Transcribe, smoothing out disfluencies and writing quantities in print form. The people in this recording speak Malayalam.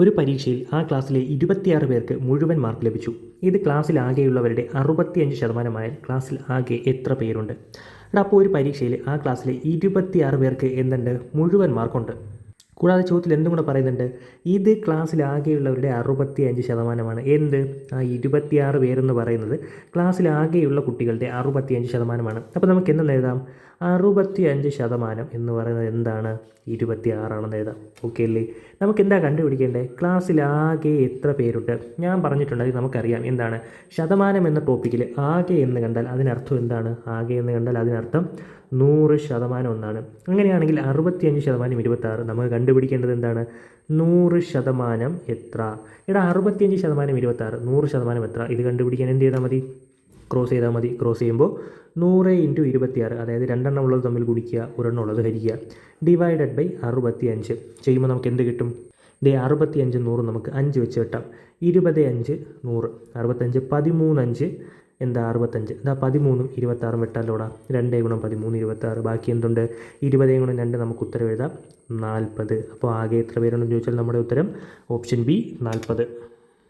ഒരു പരീക്ഷയിൽ ആ ക്ലാസ്സിലെ 26 പേർക്ക് മുഴുവൻ മാർക്ക് ലഭിച്ചു. ഇത് ക്ലാസ്സിൽ ആകെയുള്ളവരുടെ 65%. ക്ലാസ്സിൽ ആകെ എത്ര പേരുണ്ട്? അപ്പോൾ ഒരു പരീക്ഷയിൽ ആ ക്ലാസ്സിലെ 26 പേർക്ക് എന്തുണ്ട്? മുഴുവൻ മാർക്കുണ്ട്. കൂടാതെ ചോദ്യത്തിൽ എന്തും കൂടെ പറയുന്നുണ്ട്, ഇത് ക്ലാസ്സിലാകെയുള്ളവരുടെ 65%. എന്ത്? ആ 26 പേരെന്ന് പറയുന്നത് ക്ലാസ്സിലാകെയുള്ള കുട്ടികളുടെ 65%. അപ്പോൾ നമുക്ക് എന്തെന്ന് എഴുതാം? 65% എന്ന് പറയുന്നത് എന്താണ്? 26 എഴുതാം. ഓക്കെ അല്ലേ? നമുക്ക് എന്താ കണ്ടുപിടിക്കേണ്ടത്? ക്ലാസ്സിലാകെ എത്ര പേരുണ്ട്? ഞാൻ പറഞ്ഞിട്ടുണ്ടെങ്കിൽ നമുക്കറിയാം എന്താണ് ശതമാനം എന്ന ടോപ്പിക്കിൽ ആകെ എന്ന് കണ്ടാൽ അതിനർത്ഥം എന്താണ്? ആകെ എന്ന് കണ്ടാൽ അതിനർത്ഥം 100% എന്നാണ്. അങ്ങനെയാണെങ്കിൽ 65% 26. നമുക്ക് കണ്ടുപിടിക്കേണ്ടത് എന്താണ്? 100% എത്ര? 65% 26, 100% എത്ര? ഇത് കണ്ടുപിടിക്കാൻ എന്ത് ചെയ്താൽ മതി? ക്രോസ് ചെയ്താൽ മതി. ക്രോസ് ചെയ്യുമ്പോൾ 100 × 26, അതായത് രണ്ടെണ്ണം ഉള്ളത് തമ്മിൽ ഗുണിക്കുക, ഒരെണ്ണം ഉള്ളത് ഹരിക്കുക, ഡിവൈഡഡ് ബൈ 65 ചെയ്യുമ്പോൾ നമുക്ക് എന്ത് കിട്ടും? 65 100 നമുക്ക് 5 വെച്ച് കിട്ടാം. 20 5 100, 65 13 5 എന്താ 65. എന്താ 13 26 വെട്ടാലോടാ. 2 × 13 26. ബാക്കി എന്തുണ്ട്? 20 × 2 നമുക്ക് ഉത്തരം എഴുതാം 40. അപ്പോൾ ആകെ എത്ര പേരുണ്ടെന്ന് ചോദിച്ചാൽ നമ്മുടെ ഉത്തരം ഓപ്ഷൻ ബി 40.